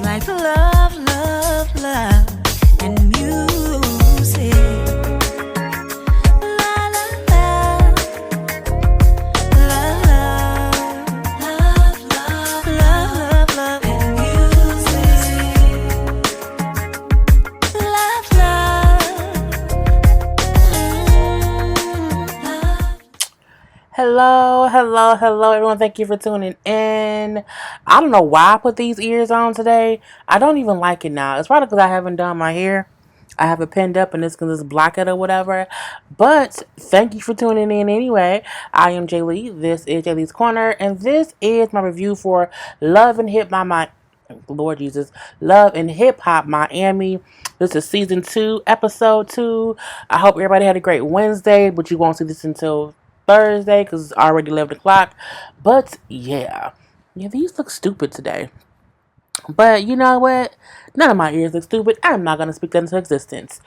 like love, love, love, and music. La la la, love, love, love, love, love, and music. Love, love. Hello, everyone. Thank you for tuning in. I don't know why I put these ears on today. I don't even like it now. It's probably because I haven't done my hair. I have it pinned up and it's going to just block it or whatever. But thank you for tuning in anyway. I am Jay Lee. This is Jay Lee's Corner. And this is my review for Love and Hip Lord Jesus. Love and Hip Hop Miami. This is season 2, episode 2. I hope everybody had a great Wednesday, but you won't see this until Thursday because it's already 11 o'clock. But yeah, these look stupid today. But you know what? None of my ears look stupid. I'm not going to speak that into existence.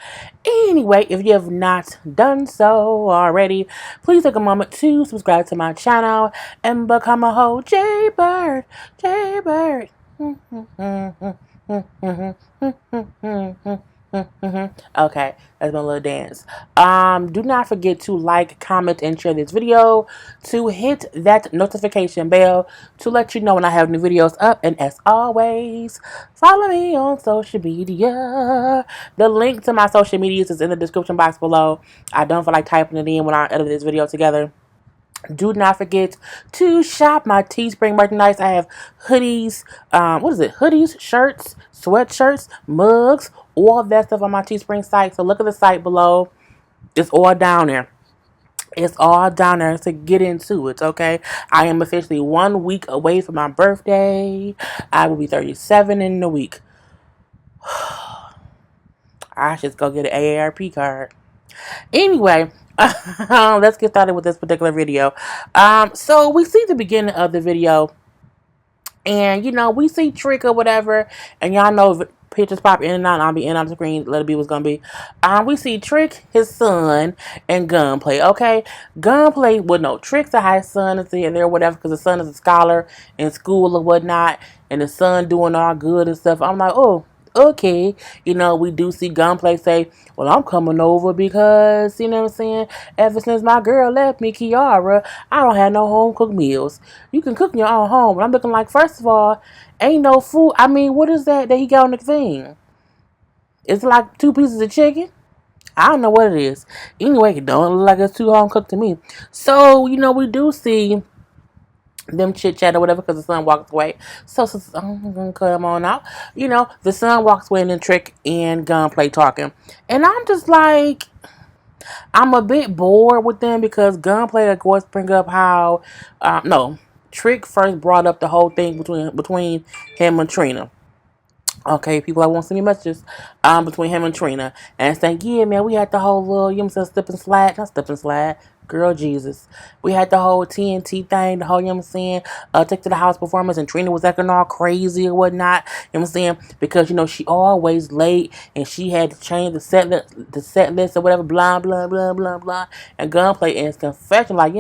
Anyway, if you have not done so already, please take a moment to subscribe to my channel and become a whole Jaybird. Jaybird. Okay, that's my little dance. Do not forget to like, comment, and share this video, to hit that notification bell to let you know when I have new videos up, and as always, follow me on social media. The link to my social medias is in the description box below. I don't feel like typing it in when I edit this video together. Do not forget to shop my Teespring merchandise. I have hoodies, hoodies, shirts, sweatshirts, mugs, all of that stuff on my Teespring site. So look at the site below. It's all down there. It's all down there to get into it, okay? I am officially 1 week away from my birthday. I will be 37 in a week. I should go get an AARP card. Anyway, let's get started with this particular video. So we see the beginning of the video, and we see Trick or whatever, and y'all know pictures pop in and out, and I'll be in on the screen, let it be what's gonna be. We see Trick, his son, and Gunplay. Okay, Gunplay, well, no, Trick's a high son is there or whatever, because the son is a scholar in school or whatnot, and the son doing all good and stuff. I'm like, oh, okay. We do see Gunplay say, well, I'm coming over because, you know what I'm saying, ever since my girl left me, Kiara, I don't have no home cooked meals. You can cook in your own home. But I'm looking like, first of all, ain't no food. I mean, what is that he got on the thing? It's like 2 pieces of chicken? I don't know what it is. Anyway, it don't look like it's too home cooked to me. So, we do see them chit chat or whatever, because the son walks away. So I'm gonna cut him on out. The son walks away, and then Trick and Gunplay talking, and I'm just like, I'm a bit bored with them, because Gunplay, of course, bring up how Trick first brought up the whole thing between him and Trina. Okay, people that won't send me messages between him and Trina, and saying, yeah, man, we had the whole little, slip and slide, girl, Jesus. We had the whole TNT thing, the whole, Take to the House performance, and Trina was acting all crazy or whatnot, because, she always late, and she had to change the set list or whatever, blah, blah, blah, blah, blah, and Gunplay in his confession, like,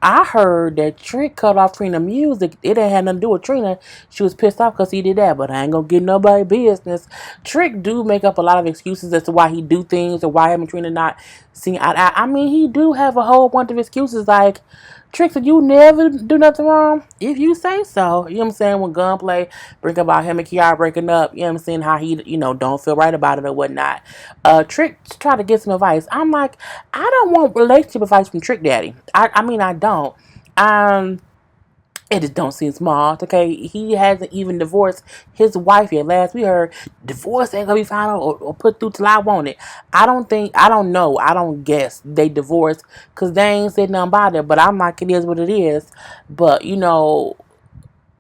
I heard that Trick cut off Trina music. It didn't have nothing to do with Trina. She was pissed off because he did that, but I ain't gonna get nobody business. Trick do make up a lot of excuses as to why he do things, or why him and Trina not seeing eye to eye. I mean, he do have a whole bunch of excuses, like, Trick said, you never do nothing wrong if you say so. You know what I'm saying? When Gunplay bring about him and Kiara breaking up, you know what I'm saying, how he, don't feel right about it or whatnot. Trick try to get some advice. I'm like, I don't want relationship advice from Trick Daddy. I mean, I don't. It just don't seem smart, okay? He hasn't even divorced his wife yet. Last we heard, divorce ain't gonna be final or put through till I want it. I don't guess they divorced, because they ain't said nothing about it, but I'm like, it is what it is. But,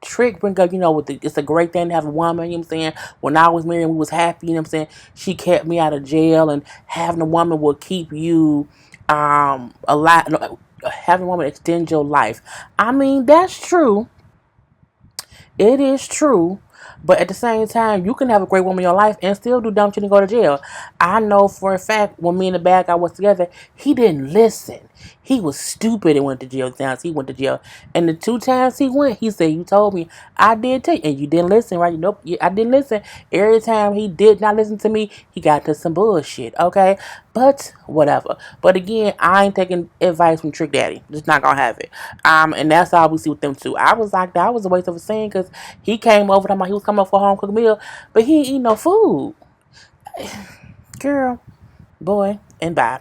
Trick bring up, it's a great thing to have a woman, you know what I'm saying? When I was married, we was happy, you know what I'm saying? She kept me out of jail, and having a woman will keep you alive. Having a woman extend your life. I mean, that's true. It is true. But at the same time, you can have a great woman in your life and still do dumb shit and go to jail. I know for a fact, when me and the bad guy was together, he didn't listen. He was stupid and went to jail times. He went to jail. And the 2 times he went, he said, you told me. I did too. And you didn't listen, right? Nope. I didn't listen. Every time he did not listen to me, he got to some bullshit. Okay? But whatever. But again, I ain't taking advice from Trick Daddy. Just not gonna have it. And that's all we see with them two. I was like, that was a waste of a scene because he came over talking about he was coming up for a home cooked meal, but he ain't eating no food. Girl, boy, and bye.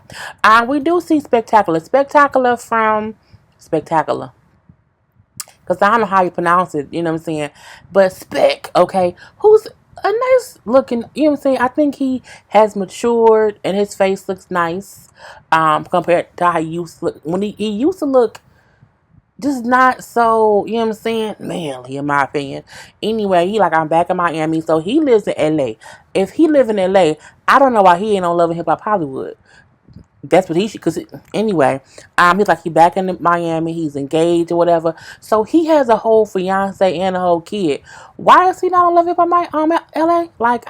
We do see Spectacular. Spectacular from Spectacular. Because I don't know how you pronounce it, you know what I'm saying? But Spec, okay, who's a nice looking, you know what I'm saying? I think he has matured and his face looks nice. Compared to how he used to look. When he used to look just not so, you know what I'm saying, manly in my opinion. Anyway, he like, I'm back in Miami, so he lives in LA. If he live in LA, I don't know why he ain't on Love and Hip Hop Hollywood. That's what he should, because anyway, he's like, he back in Miami, he's engaged or whatever, so he has a whole fiance and a whole kid. Why is he not on Love Hip Hop LA? Like,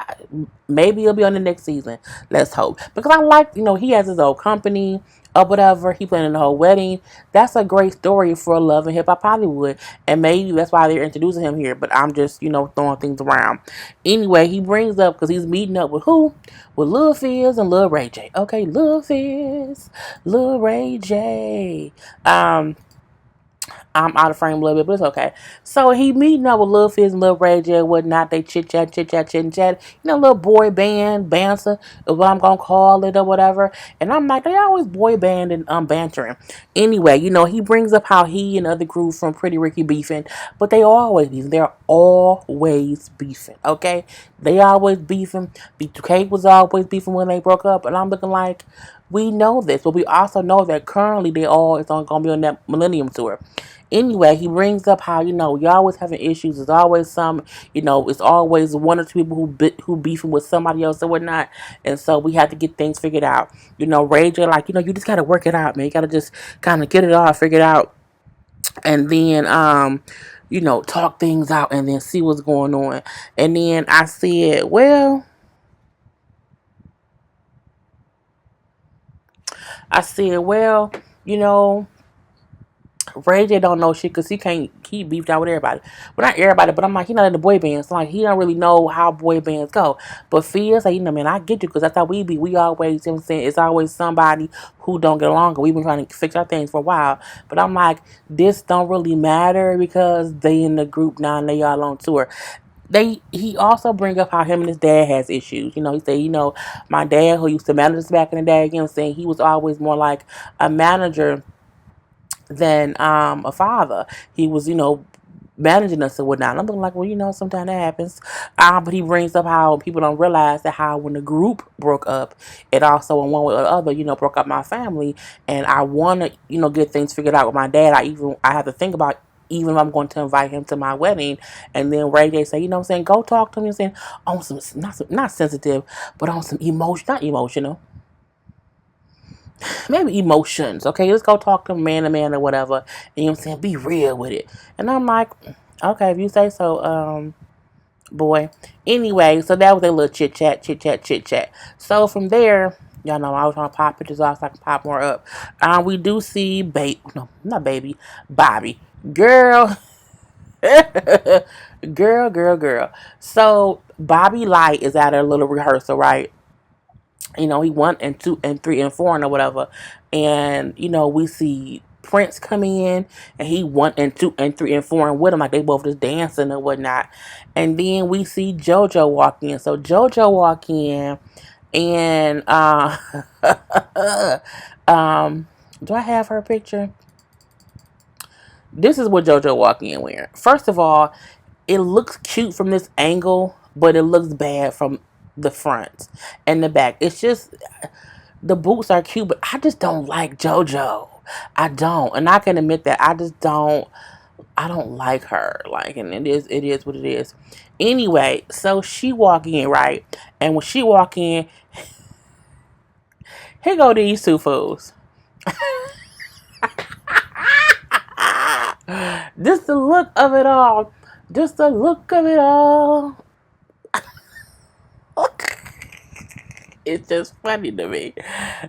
maybe he'll be on the next season. Let's hope, because I like, he has his own company or whatever. He planning the whole wedding. That's a great story for Love and Hip Hop Hollywood, and maybe that's why they're introducing him here. But I'm just, throwing things around. Anyway, he brings up because he's meeting up with who? With Lil Fizz and Lil Ray J. Okay, Lil Fizz, Lil Ray J. I'm out of frame a little bit, but it's okay. So he meeting up with Lil Fizz and Lil Ray J and whatnot. They chit chat, little boy band banter is what I'm gonna call it or whatever. And I'm like, they always boy band and bantering. Anyway, he brings up how he and other crew from Pretty Ricky beefing, but they always beefing. They're always beefing. Okay, they always beefing. B2K was always beefing when they broke up, and I'm looking like, we know this, but we also know that currently they all is going to be on that Millennium Tour. Anyway, he brings up how, you're always having issues. There's always some, it's always one or two people who beefing with somebody else or whatnot. And so we have to get things figured out. Ray J, like, you just got to work it out, man. You got to just kind of get it all figured out. And then, talk things out and then see what's going on. And then I said, well, you know, Ray J don't know shit because he beefed out with everybody. Well, not everybody, but I'm like, he not in the boy bands. So like, he don't really know how boy bands go. But Fizz, like, man, I get you because that's how we be. We always, you know what I'm saying, it's always somebody who don't get along. We've been trying to fix our things for a while. But I'm like, this don't really matter because they in the group now and they all on tour. He also bring up how him and his dad has issues. He said, my dad who used to manage us back in the day, you know what I'm saying, he was always more like a manager than a father. He was, managing us and whatnot. And I'm looking like, well, sometimes that happens. But he brings up how people don't realize that how when the group broke up, it also in one way or the other, broke up my family. And I want to, get things figured out with my dad. I have to think about even if I'm going to invite him to my wedding. And then Ray J say, what I'm saying, go talk to him and saying on some not sensitive, but on some not emotional. Maybe emotions, okay? Let's go talk to man to man or whatever. And what I'm saying, be real with it. And I'm like, okay, if you say so, boy. Anyway, so that was a little chit chat. So from there, y'all know I was trying to pop pictures off so I can pop more up. We do see Bobby. Girl. girl. So Bobby Light is at a little rehearsal, right? He 1 and 2 and 3 and 4 or whatever. And, we see Prince come in and he 1 and 2 and 3 and 4 and with him, like they both just dancing or whatnot. And then we see JoJo walk in. So JoJo walk in and do I have her picture? This is what JoJo walk in wearing. First of all, it looks cute from this angle, but it looks bad from the front and the back. It's just, the boots are cute, but I just don't like JoJo. I don't. And I can admit that I don't like her. Like, and it is what it is. Anyway, so she walk in, right? And when she walk in, here go these two fools. Just the look of it all. It's just funny to me.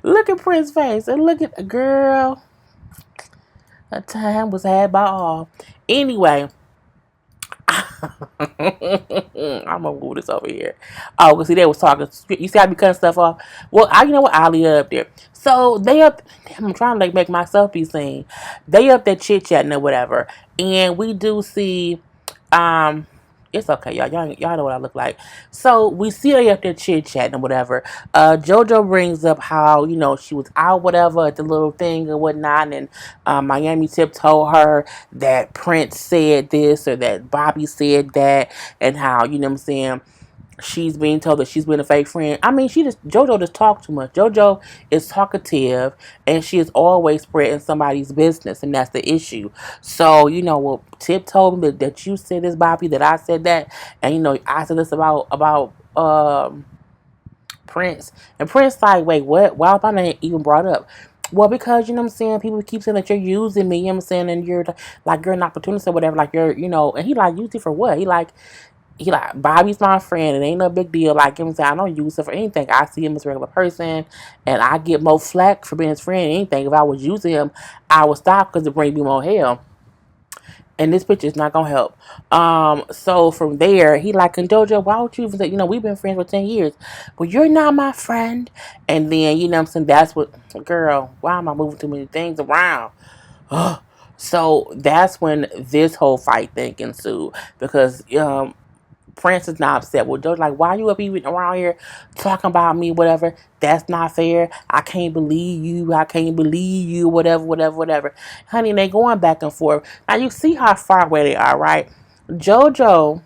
Look at Prince's face and look at the girl. A time was had by all. Anyway, I'm gonna move this over here. Oh, cause see, they was talking. You see, I be cutting stuff off. Well, you know what? I'll leave it up there. So they up. Damn, I'm trying to like make myself be seen. They up there chit chatting or whatever, and we do see. Um, it's okay, y'all know what I look like. So we see her up there chit chatting or whatever. Jojo brings up how she was out whatever at the little thing or whatnot, and Miami Tip told her that Prince said this or that Bobby said that, and how what I'm saying she's being told that she's been a fake friend. I mean, JoJo just talk too much. JoJo is talkative, and she is always spreading somebody's business, and that's the issue. So well, Tip told me that you said this, Bobby, that I said that, and I said this about Prince, and Prince like, wait, what? Why was my name even brought up? Well, because what I'm saying, people keep saying that you're using me, what I'm saying, and you're like you're an opportunist or whatever, like you're and he like, use it for what? He like Bobby's my friend. It ain't no big deal. Like him saying, I don't use him for anything. I see him as a regular person, and I get more flack for being his friend than anything. If I was using him, I would stop because it brings me more hell. And this picture is not gonna help. So from there, he like, and Jojo, why would you even say, we've been friends for 10 years. Well, you're not my friend. And then, what I'm saying, that's what, girl, why am I moving too many things around? So that's when this whole fight thing ensued. Because Prince is not upset. Well, Joe's like, why you up even around here talking about me, whatever? That's not fair. I can't believe you. I can't believe you, whatever, whatever, whatever. Honey, they going back and forth. Now, you see how far away they are, right? JoJo,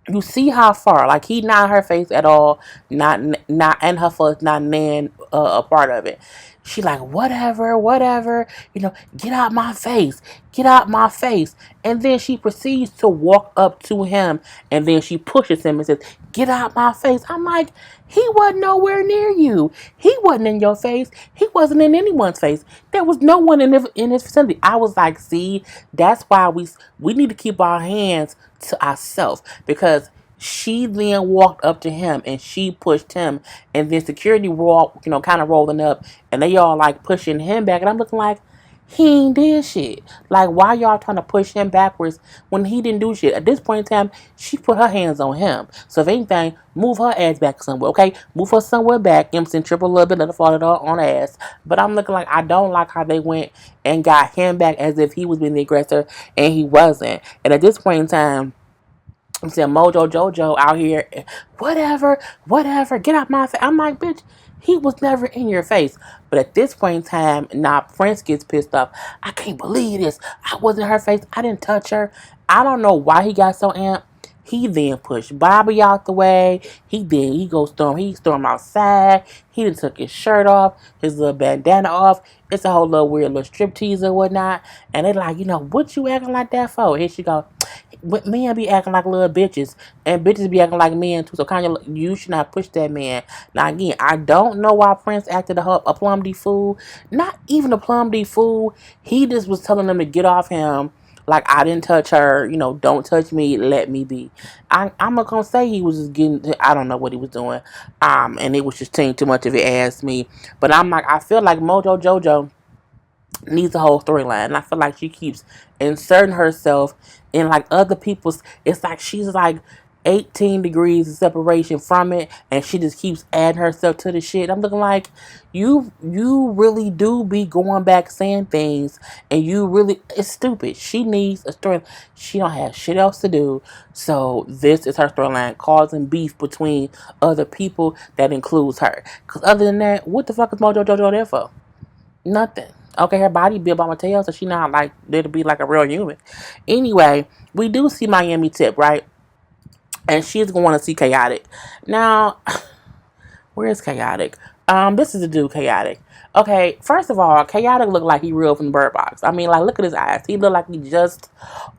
you see how far, like he not in her face at all, not in her face, not nan a part of it. She like, whatever, whatever, get out my face, get out my face. And then she proceeds to walk up to him, and then she pushes him and says, get out my face. I'm like, he wasn't nowhere near you. He wasn't in your face. He wasn't in anyone's face. There was no one in his vicinity. I was like, see, that's why we need to keep our hands to ourselves, because she then walked up to him and she pushed him, and then security walked, kind of rolling up, and they all like pushing him back, and I'm looking like, he ain't did shit. Like, why y'all trying to push him backwards when he didn't do shit? At this point in time, she put her hands on him. So if anything, move her ass back somewhere, okay? Move her somewhere back. Triple a little bit, let her fall on her ass. But I'm looking like, I don't like how they went and got him back as if he was being the aggressor, and he wasn't. And at this point in time, I'm saying Mojo Jojo out here, whatever, whatever, get out my face. I'm like, bitch, he was never in your face. But at this point in time, now Prince gets pissed off. I can't believe this. I wasn't in her face. I didn't touch her. I don't know why he got so amped. He then pushed Bobby out the way. He stormed outside. He then took his shirt off, his little bandana off. It's a whole little weird little strip tease or whatnot. And they like, what you acting like that for? Here she go. Men be acting like little bitches, and bitches be acting like men too. So kind of, you should not push that man. Now again, I don't know why Prince acted a plum D fool. Not even a plum D fool. He just was telling them to get off him. Like, I didn't touch her. Don't touch me. Let me be. I'm not gonna say he was just getting. I don't know what he was doing. And it was just taking too much of it. Asked me, but I'm like, I feel like Mojo Jojo needs a whole storyline. And I feel like she keeps inserting herself in like other people's. It's like she's like 18 degrees of separation from it, and she just keeps adding herself to the shit. I'm looking like, you really do be going back saying things, and it's stupid. She needs a story. She don't have shit else to do. So this is her storyline, causing beef between other people that includes her. Because other than that, what the fuck is Mojo Jojo there for? Nothing. Okay, her body built by my tail, so she not like there to be like a real human. Anyway, we do see Miami Tip, right? And she's going to see Chaotic. Now, where is Chaotic? This is the dude, Chaotic. Okay, first of all, Chaotic looked like he real from the Bird Box. I mean, like, look at his eyes. He looked like he just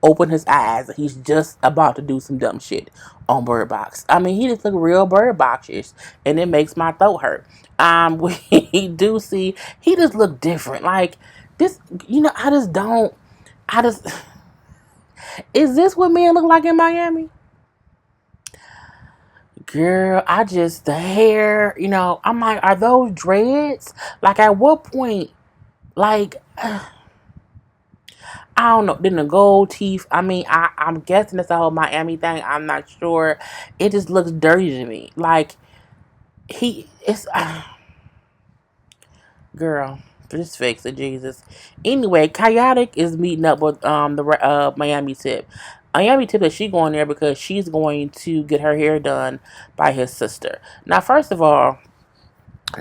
opened his eyes. He's just about to do some dumb shit on Bird Box. I mean, he just look real Bird Box-ish, and it makes my throat hurt. We do see, he just look different. Like, this, I just, is this what men look like in Miami? Girl, the hair, I'm like, are those dreads? Like, at what point, like, I don't know. Then the gold teeth. I mean, I'm guessing it's the whole Miami thing. I'm not sure. It just looks dirty to me. Like it's girl. Just fix it, Jesus. Anyway, Chaotic is meeting up with the Miami Tip. Miami Tip is she going there because she's going to get her hair done by his sister. Now, first of all,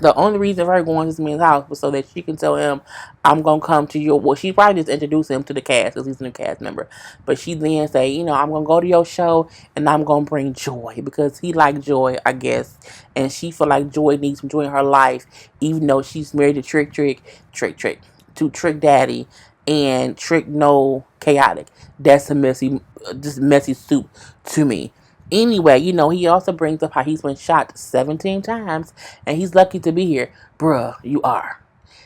the only reason for her going to this man's house was so that she can tell him, I'm going to come to your... Well, she probably just introduced him to the cast because he's a new cast member. But she then say, I'm going to go to your show and I'm going to bring Joy because he like Joy, I guess. And she feel like Joy needs some joy in her life, even though she's married to to Trick Daddy and Trick No Chaotic. That's a just messy soup to me. Anyway, he also brings up how he's been shot 17 times and he's lucky to be here. Bruh, you are.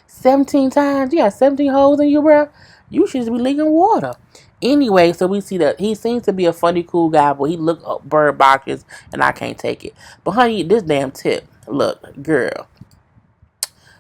17 times? You got 17 holes in you, bruh? You should just be leaking water. Anyway, so we see that he seems to be a funny, cool guy, but he look up bird boxes and I can't take it. But honey, this damn Tip. Look, girl.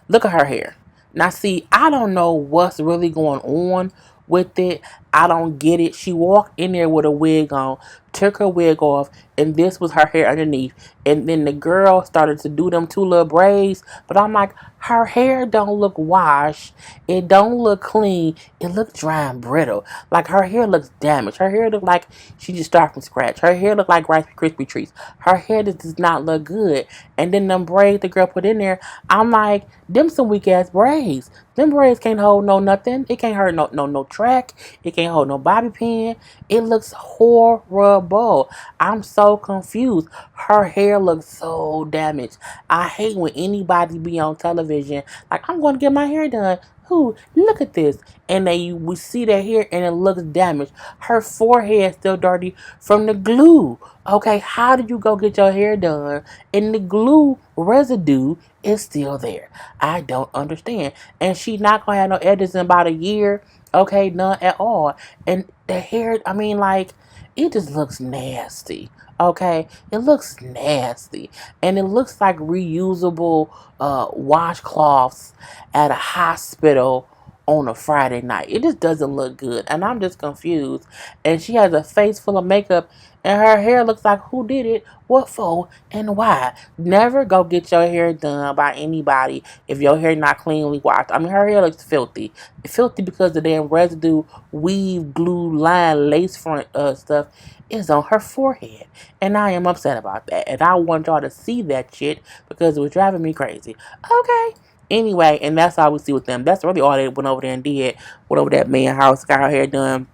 Look at her hair. Now, see, I don't know what's really going on with it. I don't get it. She walked in there with a wig on, took her wig off, and this was her hair underneath. And then the girl started to do them two little braids. But I'm like, her hair don't look washed. It don't look clean. It looks dry and brittle. Like, her hair looks damaged. Her hair look like she just started from scratch. Her hair look like Rice Krispie treats. Her hair just does not look good. And then them braids the girl put in there, I'm like, them some weak ass braids. Them braids can't hold no nothing. It can't hold no track. It can't hold no bobby pin. It looks horrible. I'm so confused. Her hair looks so damaged. I hate when anybody be on television like, I'm going to get my hair done. Who? Look at this. And we see their hair and it looks damaged. Her forehead still dirty from the glue. Okay, how did you go get your hair done and the glue residue is still there? I don't understand. And she's not going to have no edges in about a year. Okay, none at all. And the hair, I mean, like, it just looks nasty. Okay, it looks nasty. And it looks like reusable washcloths at a hospital on a Friday night. It just doesn't look good. And I'm just confused. And she has a face full of makeup and her hair looks like who did it, what for, and why. Never go get your hair done by anybody if your hair not cleanly washed. I mean, her hair looks filthy. Filthy because the damn residue, weave, glue, line, lace front stuff is on her forehead. And I am upset about that. And I want y'all to see that shit because it was driving me crazy. Okay. Anyway, and that's all we see with them. That's really all they went over there and did. Went over that man house, got her hair done.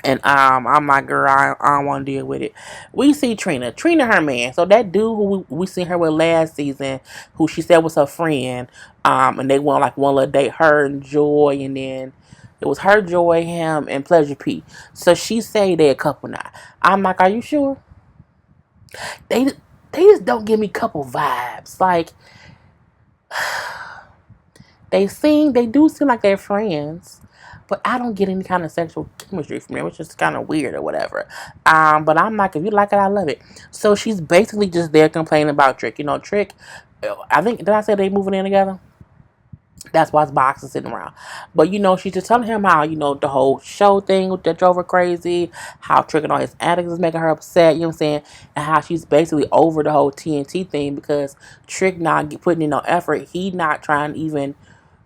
And I'm like, girl, I don't want to deal with it. We see Trina, her man. So that dude who we seen her with last season, who she said was her friend, and they went like one little date, her and Joy, and then it was her, Joy, him, and Pleasure P. So she say they a couple now. I'm like, are you sure? They just don't give me couple vibes. Like they do seem like they're friends. But I don't get any kind of sexual chemistry from them, which is kind of weird or whatever. But I'm like, if you like it, I love it. So she's basically just there complaining about Trick. Trick, I think, did I say they moving in together? That's why his box is sitting around. But, she's just telling him how, the whole show thing that drove her crazy, how Trick and all his antics is making her upset, you know what I'm saying? And how she's basically over the whole TNT thing because Trick not putting in no effort. He not trying to even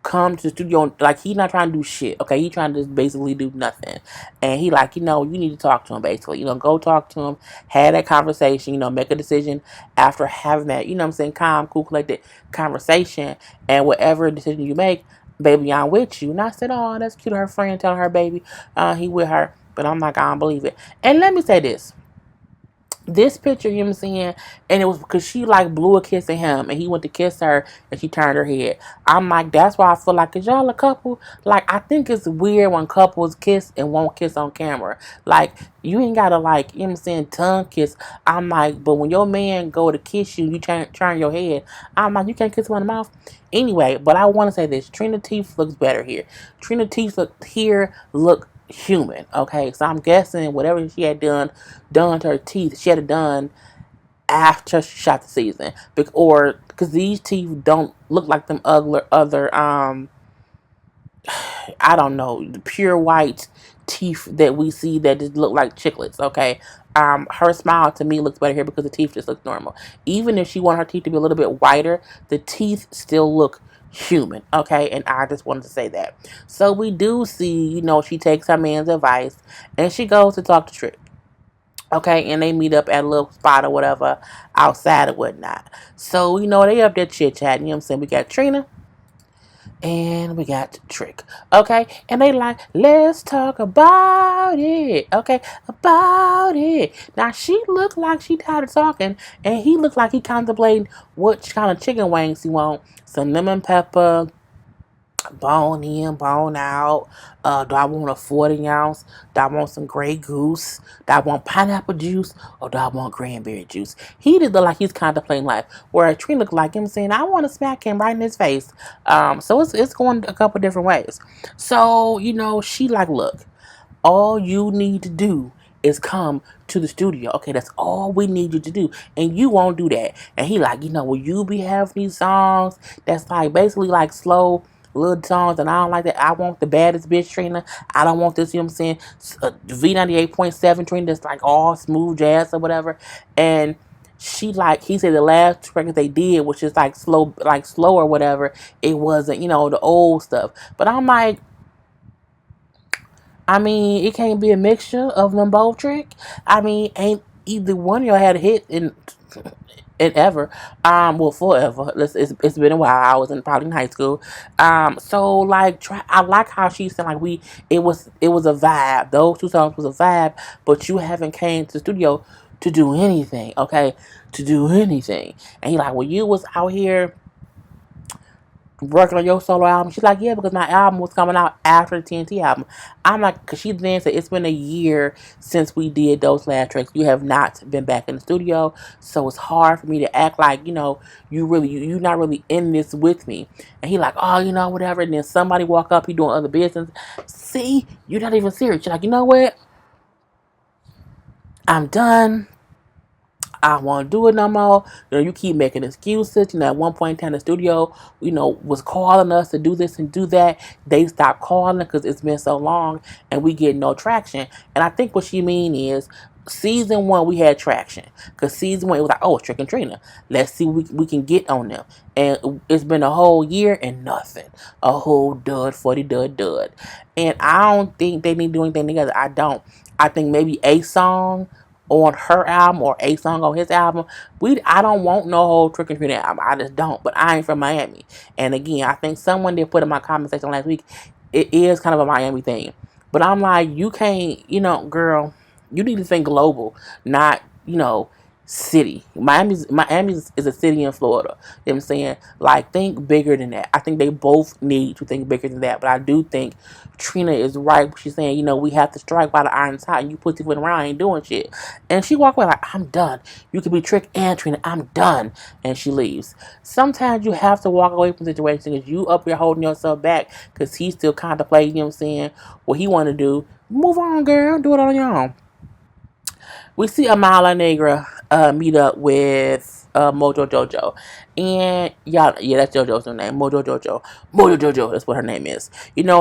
come to the studio, like, he not trying to do shit, okay? He trying to just basically do nothing. And he like, you need to talk to him, basically. Go talk to him, have that conversation, make a decision after having that, what I'm saying, calm, cool, collected conversation. And whatever decision you make, baby, I'm with you. And I said, oh, that's cute, her friend telling her baby he with her. But I'm like, I don't believe it. And let me say this picture, you know what I'm saying? And it was because she like blew a kiss at him and he went to kiss her and she turned her head. I'm like, that's why I feel like, is y'all a couple? Like, I think it's weird when couples kiss and won't kiss on camera. Like, you ain't gotta like, you know what I'm saying, tongue kiss. I'm like, but when your man go to kiss you, you turn your head. I'm like, you can't kiss him on the mouth. Anyway, but I want to say this. Trina teeth looks better here. Trina teeth look human, okay? So I'm guessing whatever she had done to her teeth, she had it done after she shot the season, because these teeth don't look like them other I don't know, the pure white teeth that we see that just look like chiclets, okay? Her smile to me looks better here because the teeth just look normal. Even if she wanted her teeth to be a little bit whiter, the teeth still look human, okay? And I just wanted to say that. So we do see, she takes her man's advice and she goes to talk to Trick. Okay, and they meet up at a little spot or whatever outside or whatnot. So, they up there chit chatting, what I'm saying? We got Trina and we got Trick. Okay, and they like, let's talk about it. Okay, about it. Now she looked like she tired of talking, and he looked like he contemplating what kind of chicken wings he want. Some lemon pepper, bone in, bone out. Do I want a 40 ounce? Do I want some Grey Goose? Do I want pineapple juice? Or do I want cranberry juice? He did look like he's contemplating life. Whereas Trina looked like him saying, I want to smack him right in his face. So it's going a couple different ways. So, she like, look, all you need to do is come to the studio. Okay, that's all we need you to do. And you won't do that. And he like, will you be having these songs that's like basically like slow little songs, and I don't like that. I want the baddest bitch Trina. I don't want this, I'm saying, V98.7 Trina that's like all smooth jazz or whatever. And she like, he said the last record they did, which is like slow or whatever, it wasn't, the old stuff. But I'm like, it can't be a mixture of them both, Trick. Ain't either one of y'all had a hit in ever. Well, forever. It's been a while. I was probably in high school. So like, I like how she said like it was a vibe. Those two songs was a vibe, but you haven't came to the studio to do anything, okay? To do anything. And he like, well, you was out here working on your solo album. She's like, yeah, because my album was coming out after the TNT album. I'm like, because she then said, it's been a year since we did those last tracks. You have not been back in the studio, so it's hard for me to act like, you're not really in this with me. And he like, oh, whatever. And then somebody walk up, he doing other business. See, you're not even serious. You're like, you know what? I'm done. I don't want to do it no more. You keep making excuses. At one point in time, the studio, was calling us to do this and do that. They stopped calling because it's been so long and we get no traction. And I think what she mean is, season 1 we had traction because season 1 it was like, oh, it's Trick and Trina. Let's see what we can get on them. And it's been a whole year and nothing. A whole dud, 40 dud. And I don't think they need to do anything together. I don't. I think maybe a song on her album or a song on his album. I don't want no whole Trick and Trina album. I just don't. But I ain't from Miami. And again, I think someone did put in my comment section last week, it is kind of a Miami thing. But I'm like, you can't, girl, you need to think global, not, city. Miami is a city in Florida. You know what I'm saying? Like, think bigger than that. I think they both need to think bigger than that. But I do think Trina is right. She's saying, we have to strike while the iron's hot. And you put your foot around, I ain't doing shit. And she walked away like, I'm done. You could be Trick and Trina. I'm done. And she leaves. Sometimes you have to walk away from situations because you up here holding yourself back because he's still contemplating, you know what I'm saying, what he want to do. Move on, girl. Do it on your own. We see Amala Negra meet up with Mojo Jojo. And y'all, yeah, that's JoJo's new name. Mojo Jojo, that's what her name is.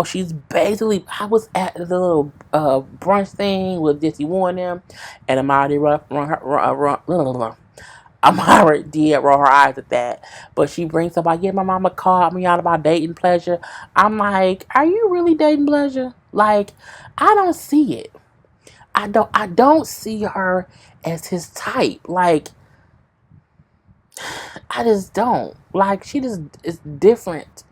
She's basically, I was at the little brunch thing with Dizzy Warren them, and Amara did roll her eyes at that. But she brings up like, yeah, my mama called me out about dating pleasure. I'm like, are you really dating pleasure? Like, I don't see it. I don't see her as his type. Like, I just don't. Like, she just is different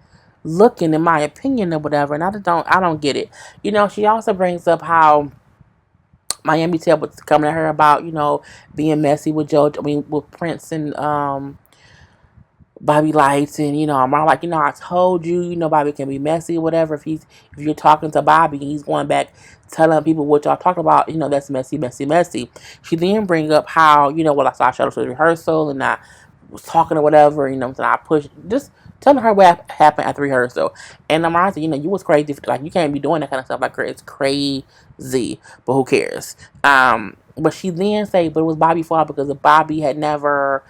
looking, in my opinion, or whatever. And I don't get it. She also brings up how Miami Tell was coming at her about, being messy with with Prince and Bobby Lights, and I'm like, I told you, Bobby can be messy or whatever. If you're talking to Bobby and he's going back telling people what y'all talking about, that's messy, messy, messy. She then bring up how, I saw shut up to the rehearsal and I was talking or whatever, so I pushed, just telling her what happened at the rehearsal. And I'm like, you was crazy, like you can't be doing that kind of stuff, like it's crazy, but who cares? But she then say, but it was Bobby's fault because if Bobby had never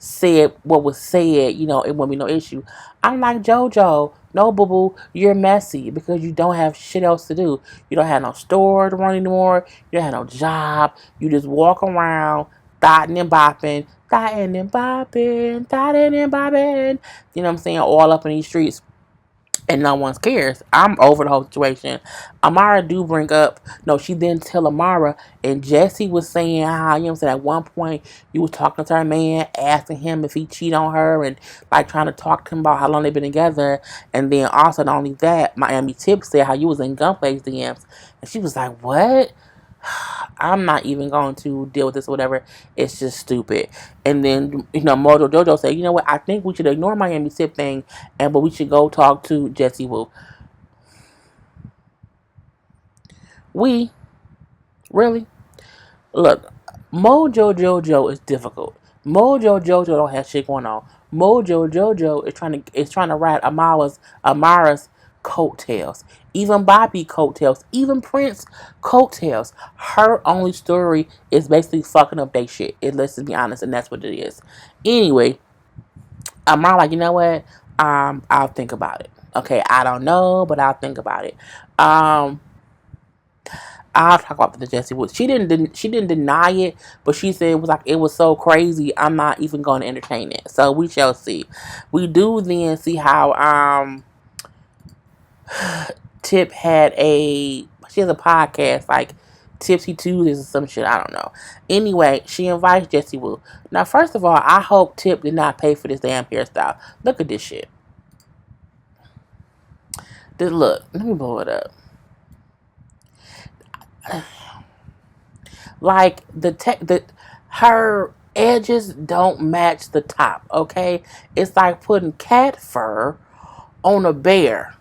said what was said, it wouldn't be no issue. I'm like, JoJo, no, boo boo, you're messy because you don't have shit else to do. You don't have no store to run anymore. You don't have no job. You just walk around, dotting and bopping, dotting and bopping, dotting and bopping. You know what I'm saying? All up in these streets, and no one cares. I'm over the whole situation. Amara do bring up, no, she didn't tell Amara, and Jesse was saying how, at one point you was talking to her man, asking him if he cheated on her, and like trying to talk to him about how long they've been together, and then also not only that, Miami Tip said how you was in Gunplay's DMs, and she was like, what? I'm not even going to deal with this or whatever. It's just stupid. And then, Mojo Jojo said, you know what? I think we should ignore Miami Tip thing, but we should go talk to Jesse Wu. We? Really? Look, Mojo Jojo is difficult. Mojo Jojo don't have shit going on. Mojo Jojo is trying to ride Amara's coattails. Even Bobby coattails. Even Prince coattails. Her only story is basically fucking up they shit. Let's just be honest, and that's what it is. Anyway, Amara like, you know what? I'll think about it. Okay, I don't know, but I'll think about it. I'll talk about the Jesse Woods. She didn't deny it, but she said it was so crazy. I'm not even going to entertain it. So we shall see. We do then see how Tip she has a podcast like Tipsy Tuesdays or some shit. I don't know. Anyway, she invites Jesse Woo. Now, first of all, I hope Tip did not pay for this damn hairstyle. Look at this shit. Look. Let me blow it up. Like her edges don't match the top, okay? It's like putting cat fur on a bear.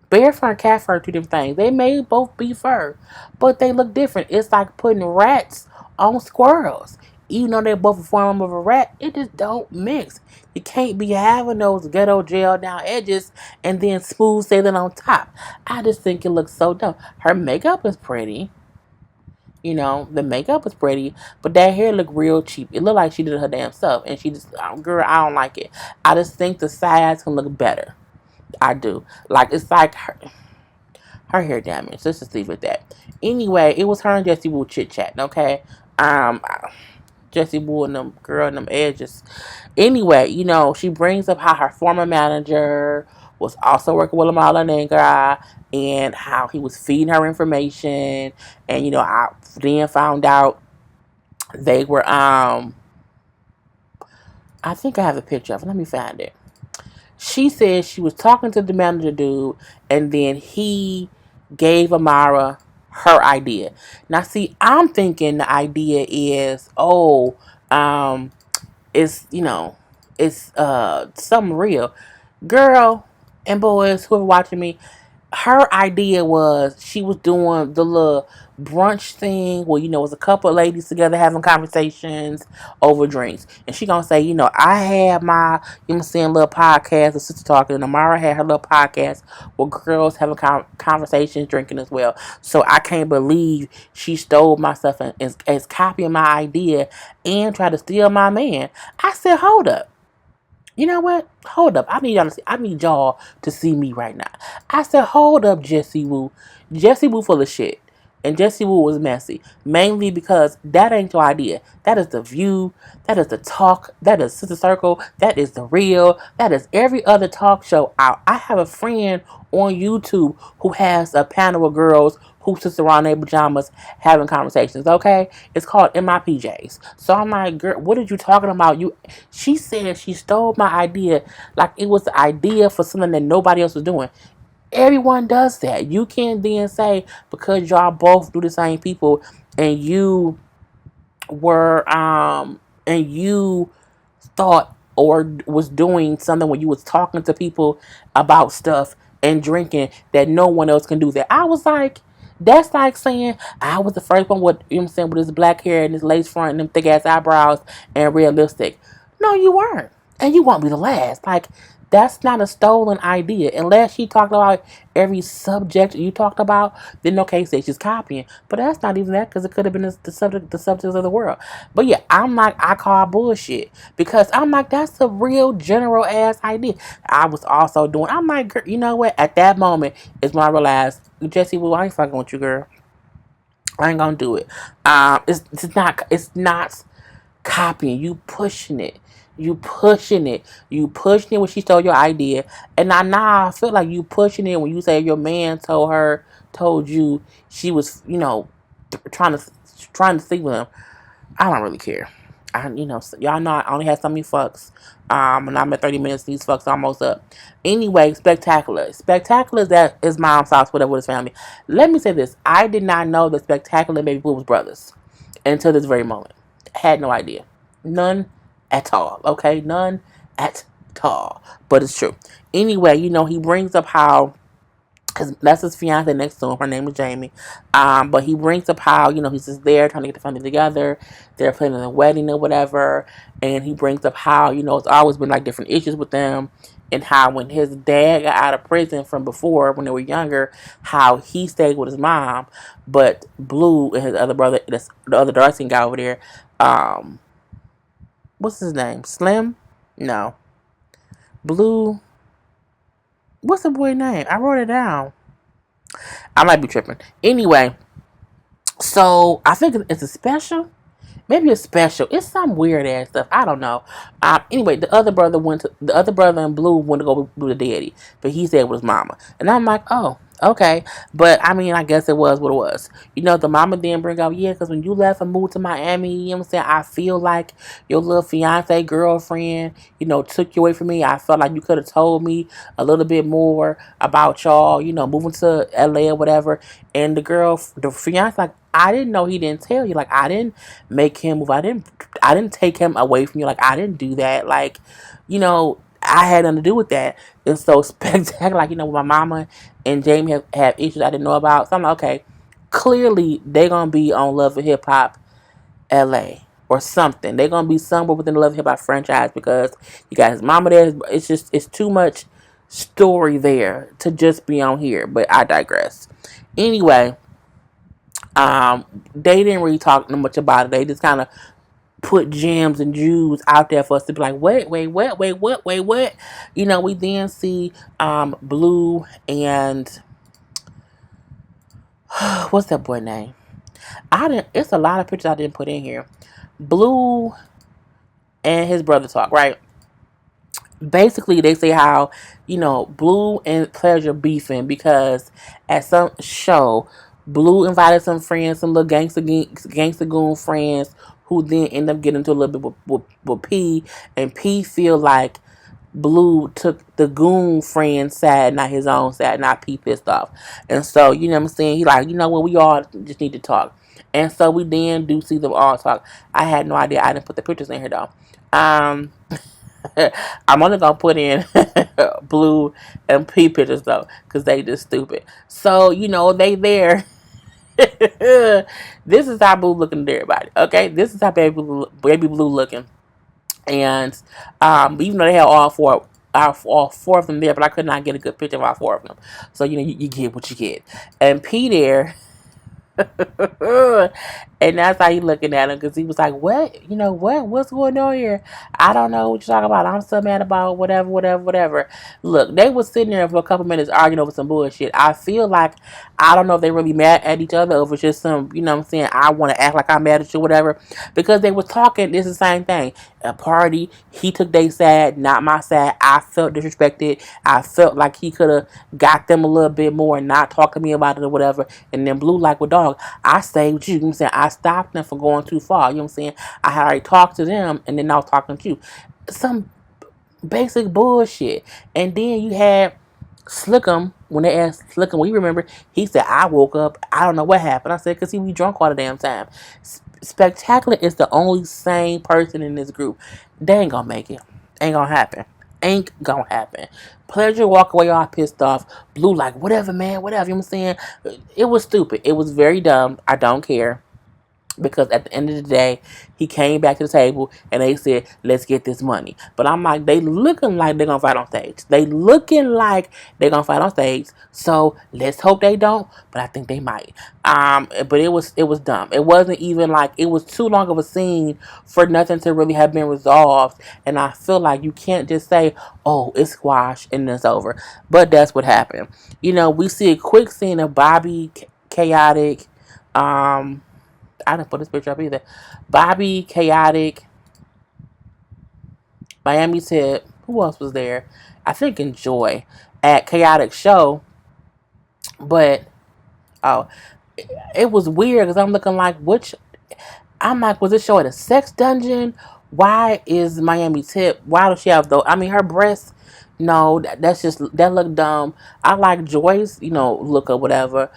Bear fur and cat fur are two different things. They may both be fur, but they look different. It's like putting rats on squirrels. Even though they're both a form of a rat, it just don't mix. You can't be having those ghetto gel down edges and then smooth sailing on top. I just think it looks so dumb. Her makeup is pretty. The makeup was pretty, but that hair looked real cheap. It looked like she did her damn stuff, and she just, girl, I don't like it. I just think the sides can look better. I do. Like, it's like her hair damage. Let's just leave it at that. Anyway, it was her and Jesse Wu chit-chatting, okay? Jesse Wu and them girl and them edges. Anyway, she brings up how her former manager was also working with Lamala Negra and how he was feeding her information. And, I then found out they were, I think I have a picture of it. Let me find it. She said she was talking to the manager dude, and then he gave Amara her idea. Now, see, I'm thinking the idea is, it's something real. Girl and boys who are watching me, her idea was she was doing the little brunch thing where it was a couple of ladies together having conversations over drinks, and she gonna say, I had my little podcast of sister talking, and Amara had her little podcast where girls having conversations drinking as well. So I can't believe she stole my stuff and is copying my idea and tried to steal my man. I said, hold up. You know what? Hold up. I need y'all to see me right now. I said, hold up, Jesse Wu. Jesse Wu full of shit. And Jesse Wu was messy. Mainly because that ain't your idea. That is the View. That is the Talk. That is Sister Circle. That is the Real. That is every other talk show out. I have a friend on YouTube who has a panel of girls who sits around their pajamas having conversations, okay? It's called In My PJs. So I'm like, girl, what are you talking about? She said she stole my idea like it was the idea for something that nobody else was doing. Everyone does that. You can't then say because y'all both do the same people and you thought or was doing something when you was talking to people about stuff and drinking that no one else can do that. I was like, that's like saying I was the first one with with his black hair and his lace front and them thick ass eyebrows and red lipstick. No, you weren't. And you won't be the last. Like, That's not a stolen idea. Unless she talked about every subject you talked about, then okay, say she's copying. But that's not even that because it could have been the subjects of the world. But yeah, I'm like, I call bullshit because I'm like, that's a real general ass idea. I was also doing, I'm like, girl, you know what? At that moment is when I realized, Jesse, well, I ain't fucking with you, girl. I ain't gonna do it. It's not copying. You pushing it. You pushing it. You pushing it when she stole your idea. And I feel like you pushing it when you say your man told you she was, trying to trying to sleep with him. I don't really care. Y'all know I only had so many fucks. And I'm at 30 minutes. These fucks almost up. Anyway, Spectacular. Spectacular is that his mom's house, whatever, with his family. Let me say this: I did not know that Spectacular and Baby Blue was brothers until this very moment. Had no idea. None at all. Okay, none at all. But it's true. Anyway, he brings up how because that's his fiance next to him. Her name is Jamie. But he brings up how, he's just there trying to get the family together. They're planning a wedding or whatever. And he brings up how, it's always been like different issues with them. And how when his dad got out of prison from before, when they were younger, how he stayed with his mom. But Blue and his other brother, the other dark guy over there, um, what's his name? Slim? No. Blue. What's the boy name? I wrote it down. I might be tripping. Anyway, so I think it's a special. Maybe a special. It's some weird ass stuff. I don't know. Anyway, the other brother in Blue went to go with the daddy, but he said it was mama, and I'm like, oh, okay. But I mean, I guess it was what it was. The mama didn't bring up, yeah, because when you left and moved to Miami, you know what I'm saying, I feel like your little fiance girlfriend, took you away from me. I felt like you could have told me a little bit more about y'all, moving to LA or whatever. And the fiance, like, I didn't know he didn't tell you. Like, I didn't make him move. I didn't take him away from you. Like, I didn't do that. Like, I had nothing to do with that. It's so spectacular. Like, with my mama and Jamie have issues I didn't know about. So I'm like, okay, clearly they're gonna be on Love and Hip Hop LA or something. They're gonna be somewhere within the Love and Hip Hop franchise because you got his mama there. It's too much story there to just be on here. But I digress. Anyway, they didn't really talk much about it. They just kind of put gems and Jews out there for us to be like, wait, what? We then see Blue and what's that boy name? It's a lot of pictures I didn't put in here. Blue and his brother talk, right? Basically, they say how, Blue and Pleasure beefing because at some show, Blue invited some friends, some little gangster goon friends, who then end up getting into a little bit with P, and P feel like Blue took the goon friend's side, not his own side, not P pissed off. And so, you know what I'm saying? He like, what, we all just need to talk. And so we then do see them all talk. I had no idea. I didn't put the pictures in here though. I'm only gonna put in Blue and P pictures though, because they just stupid. So, they there. This is how Blue looking to everybody. Okay, this is how baby Blue looking. And even though they had all four of them there, but I could not get a good picture of all four of them. So you get what you get. And P there. And that's how he looking at him because he was like, what? What's going on here? I don't know what you're talking about. I'm so mad about whatever. Look, they was sitting there for a couple minutes arguing over some bullshit. I feel like, I don't know if they really mad at each other over just some, what I'm saying, I want to act like I'm mad at you, whatever. Because they was talking, this is the same thing. A party, he took their side, not my side. I felt disrespected. I felt like he could have got them a little bit more and not talk to me about it or whatever. And then Blue like, well, dog, I saved you. You know what I'm saying? I stopped them from going too far. You know what I'm saying? I had already talked to them and then I was talking to you. Some basic bullshit. And then you had Slickum, when they asked Slickum, we remember, he said, I woke up, I don't know what happened. I said, because he was drunk all the damn time. Spectacular is the only sane person in this group. They ain't gonna make it. Ain't gonna happen. Ain't gonna happen. Pleasure walk away all pissed off. Blue like, whatever, man, whatever. You know what I'm saying? It was stupid. It was very dumb. I don't care. because at the end of the day, he came back to the table and they said, let's get this money. But I'm like, they looking like they're going to fight on stage. They looking like they're going to fight on stage. So let's hope they don't, but I think they might. But it was dumb. It wasn't even like, it was too long of a scene for nothing to really have been resolved. And I feel like you can't just say, oh, it's squashed and it's over. But that's what happened. We see a quick scene of Bobby chaotic, I didn't put this picture up either. Bobby, chaotic, Miami Tip. Who else was there? I think Enjoy at Chaotic Show. But oh, it was weird because I'm looking like which. I'm like, was this show at a sex dungeon? Why is Miami Tip? Why does she have those? I mean, her breasts. No, that looked dumb. I like Joy's, look or whatever.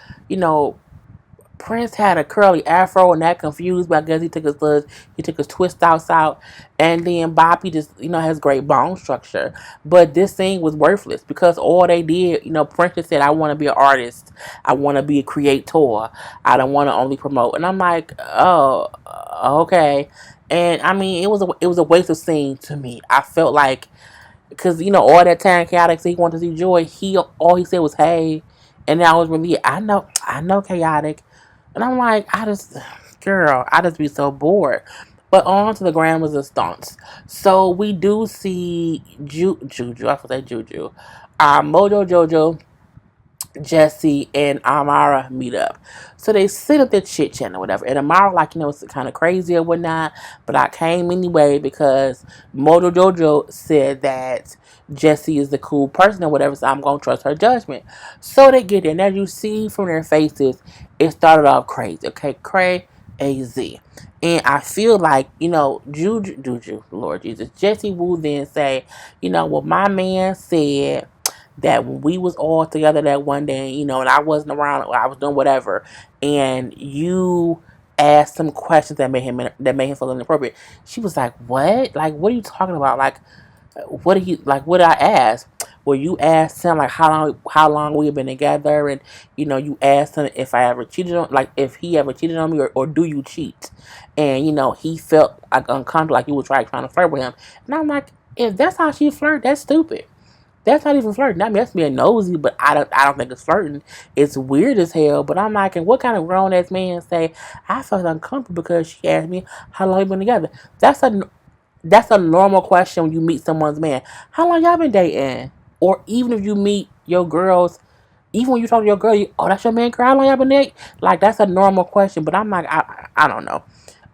Prince had a curly afro and that confused, but I guess he took his twist outs out, and then Bobby just has great bone structure. But this thing was worthless because all they did, Prince just said, "I want to be an artist, I want to be a creator, I don't want to only promote." And I'm like, oh, okay. And I mean, it was a waste of scene to me. I felt like because all that time chaotic he wanted to see Joy, all he said was hey, and that was really it. I know chaotic. And I'm like, girl, I just be so bored. But on to the grandmas and stunts. So we do see Juju, I forgot Juju. Mojo Jojo, Jesse, and Amara meet up. So they sit up there chit chatting or whatever. And Amara, like, it's kind of crazy or whatnot. But I came anyway because Mojo Jojo said that Jesse is the cool person or whatever. So I'm going to trust her judgment. So they get there. And as you see from their faces, it started off crazy. Okay, crazy. And I feel like, Juju, Lord Jesus, Jesse will then say, well, my man said that when we was all together that one day, and I wasn't around, I was doing whatever, and you asked some questions that made him feel inappropriate. She was like, "What? Like, what are you talking about? Like, what did I ask?" Well, you asked him like how long we have been together, and you asked him if I ever cheated on, like if he ever cheated on me, or do you cheat? And he felt like uncomfortable, like you were trying to flirt with him. And I'm like, if that's how she flirt, that's stupid. That's not even flirting. I mean, that's being nosy, but I don't think it's flirting. It's weird as hell. But I'm like, and what kind of grown ass man say I felt uncomfortable because she asked me how long we been together? That's a normal question when you meet someone's man. How long y'all been dating? Or even if you meet your girls, even when you talk to your girl, that's your man, girl. How long y'all been dating? Like that's a normal question. But I'm like, I don't know.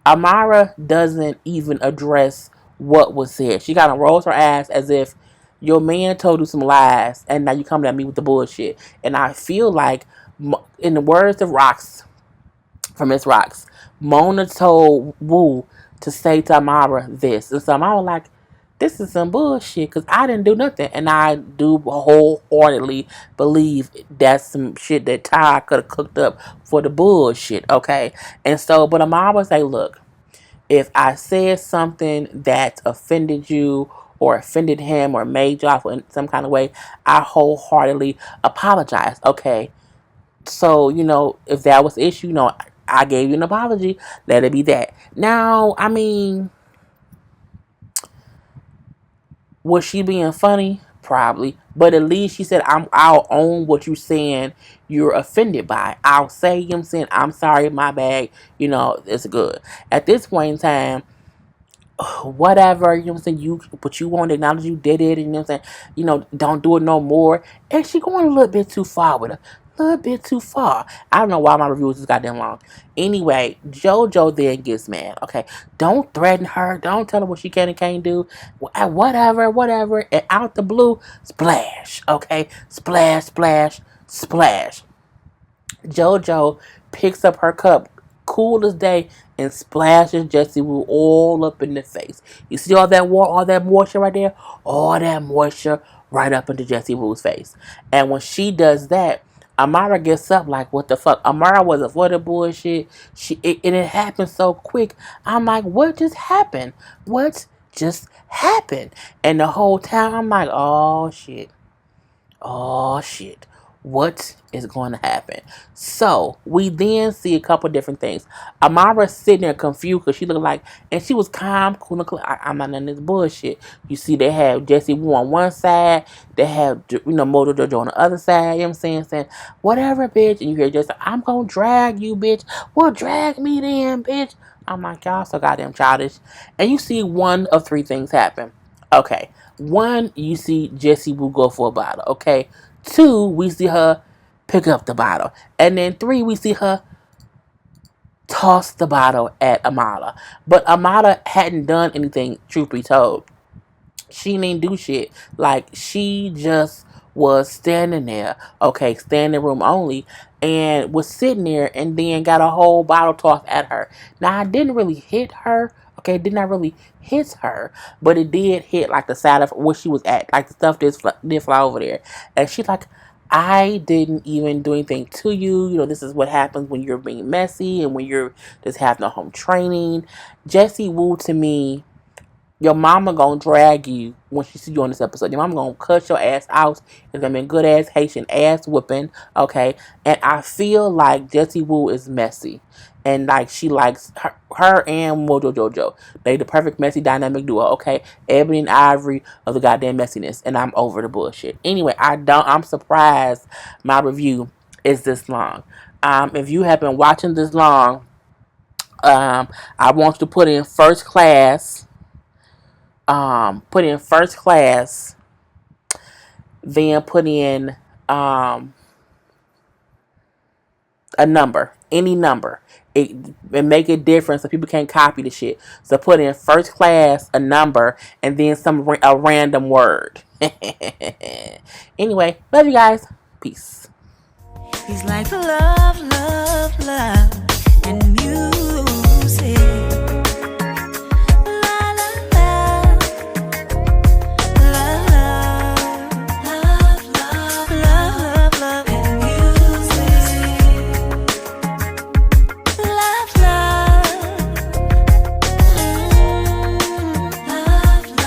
Amara doesn't even address what was said. She kind of rolls her ass as if your man told you some lies and now you coming at me with the bullshit. And I feel like, in the words of Rocks, from Miss Rocks, Mona told Wu to say to Amara this. And so Amara like, this is some bullshit because I didn't do nothing. And I do wholeheartedly believe that's some shit that Ty could have cooked up for the bullshit, okay? And so, but Amara say, look, if I said something that offended you or offended him or made you off in some kind of way, I wholeheartedly apologize. Okay. So, if that was the issue, I gave you an apology. Let it be that. Now, I mean, was she being funny? Probably. But at least she said, I'll own what you're saying you're offended by. I'll say, I'm saying, I'm sorry, my bad. It's good. At this point in time, whatever, but you want to acknowledge you did it, and don't do it no more. And she going a little bit too far with her. A little bit too far. I don't know why my review was this goddamn long. Anyway, JoJo then gets mad. Okay, don't threaten her. Don't tell her what she can and can't do. Whatever. And out the blue, splash. Okay, splash, splash, splash. JoJo picks up her cup, cool as day, and splashes Jessie Woo all up in the face. You see all that moisture right there? All that moisture right up into Jessie Woo's face. And when she does that, Amara gets up like, what the fuck? Amara wasn't for the bullshit. And it happened so quick. I'm like, what just happened? What just happened? And the whole time I'm like, oh shit. Oh shit. what is going to happen. So we then see a couple different things. Amara sitting there confused because she looked like, and she was calm, cool, and I'm not in this bullshit. You see, they have Jesse Wu on one side, they have Mojo Jojo on the other side. You know what I'm saying, whatever, bitch. And you hear Jesse, I'm gonna drag you, bitch. Well, drag me then, bitch. I'm like, y'all so goddamn childish. And you see one of three things happen. Okay, one, you see Jesse Wu go for a bottle. Okay. Two, we see her pick up the bottle. And then three, we see her toss the bottle at Amara. But Amara hadn't done anything, truth be told. She didn't do shit. Like, she just was standing there, okay, standing room only, and was sitting there and then got a whole bottle tossed at her. Now, I didn't really hit her, okay, did not really hit her, but it did hit, like, the side of where she was at. Like, the stuff did fly over there. And she's like, I didn't even do anything to you. You know, this is what happens when you're being messy and when you're just having no home training. Jessie Wu, to me, your mama gonna drag you when she see you on this episode. Your mama gonna cut your ass out. It's gonna be a good ass Haitian ass whooping, okay? And I feel like Jessie Wu is messy. And like she likes her and Mojo Jojo. They the perfect messy dynamic duo, okay? Ebony and Ivory of the goddamn messiness. And I'm over the bullshit. Anyway, I'm surprised my review is this long. If you have been watching this long, I want you to put in first class, then put in a number, any number. It make a difference so people can't copy the shit. So put in first class, a number, and then a random word. Anyway, love you guys. Peace. He's like love, love, love, and you.